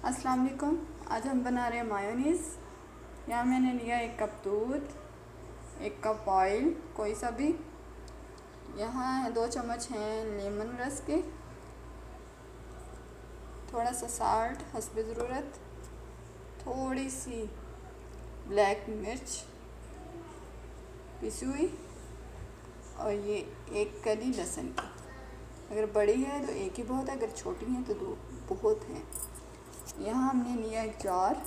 अस्सलाम वालेकुम। आज हम बना रहे हैं मायोनीज़। यहाँ मैंने लिया 1 कप दूध, 1 कप ऑयल कोई सा भी, यहाँ 2 चम्मच हैं लेमन रस के, थोड़ा सा साल्ट हस्बे ज़रूरत, थोड़ी सी ब्लैक मिर्च पिसी हुई, और ये 1 कली लहसुन की। अगर बड़ी है तो 1 ही बहुत है, अगर छोटी है तो 2 बहुत हैं। यहाँ हमने लिया 1 जार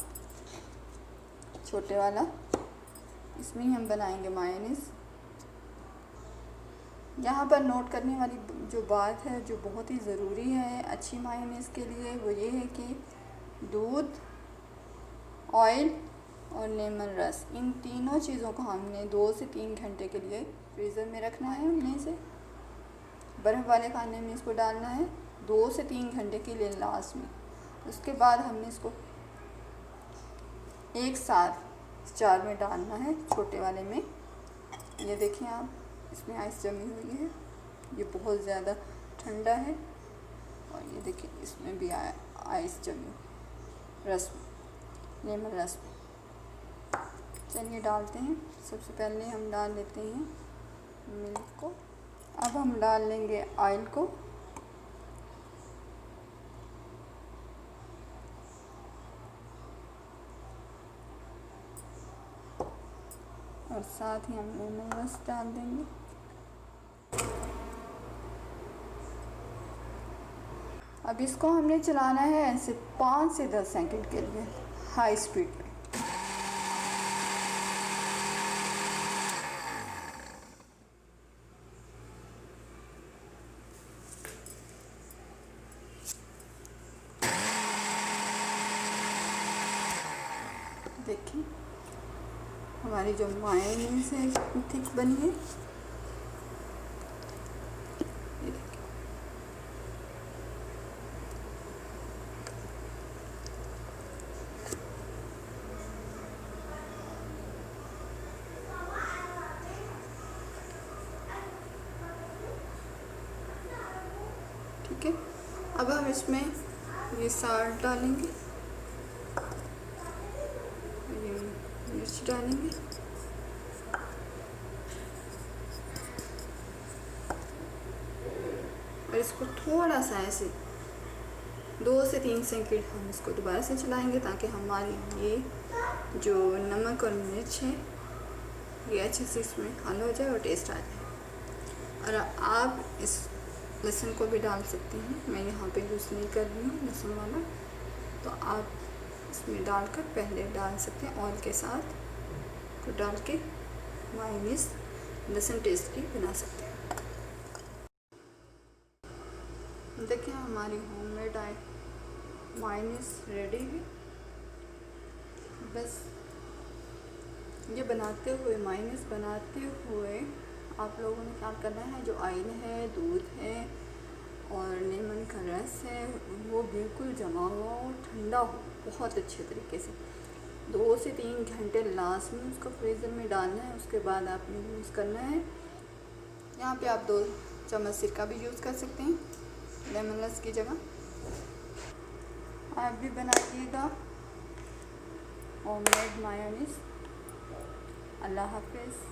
छोटे वाला, इसमें ही हम बनाएंगे मायोनीज़। यहाँ पर नोट करने वाली जो बात है, जो बहुत ही ज़रूरी है अच्छी मायोनीज़ के लिए, वो ये है कि दूध, ऑयल और लेमन रस, इन तीनों चीज़ों को हमने 2 से 3 घंटे के लिए फ्रीज़र में रखना है। उनमें से बर्फ़ वाले खाने में इसको डालना है 2 से 3 घंटे के लिए लास्ट में। उसके बाद हमने इसको एक साथ जार में डालना है, छोटे वाले में। ये देखिए आप, इसमें आइस जमी हुई है, ये बहुत ज़्यादा ठंडा है, और ये देखिए इसमें भी आइस जमी हुई रस में, लेमन रस में। चलिए डालते हैं। सबसे पहले हम डाल लेते हैं मिल्क को। अब हम डाल लेंगे ऑयल को, और साथ ही हम लेमन रस डाल देंगे। अब इसको हमने चलाना है ऐसे 5 से 10 सेकंड के लिए हाई स्पीड पे। देखिए हमारी जो मायोनीज़ है कितनी थिक बनी है। ये देखिए, ठीक है। अब हम इसमें ये साल्ट डालेंगे, ये मिर्च डालेंगे, और इसको थोड़ा सा ऐसे 2 से 3 सेकंड हम इसको दोबारा से चलाएंगे, ताकि हमारी ये जो नमक और मिर्च है ये अच्छे से इसमें हल हो जाए और टेस्ट आ जाए। और आप इस लहसुन को भी डाल सकते हैं, मैं यहाँ पे यूज़ नहीं कर रही हूँ लहसुन वाला, तो आप इसमें डालकर पहले डाल सकते हैं ऑयल के साथ, तो डाल के मायोनीज़ लहसुन टेस्ट की बना सकते हैं। देखिए हमारी होममेड मायोनीज़ रेडी है। बस ये बनाते हुए, मायोनीज़ बनाते हुए आप लोगों ने क्या करना है, जो ऑयल है, दूध है और लेमन का रस है, वो बिल्कुल जमा हुआ और ठंडा हो बहुत अच्छे तरीके से। 2 से 3 घंटे लास्ट में उसको फ्रीज़र में डालना है। उसके बाद आपने यूज़ करना है। यहाँ पे आप 2 चम्मच सिरका भी यूज़ कर सकते हैं लेमन रस की जगह। आप भी बनाइएगा होममेड मायोनीज़। अल्लाह हाफ़िज़।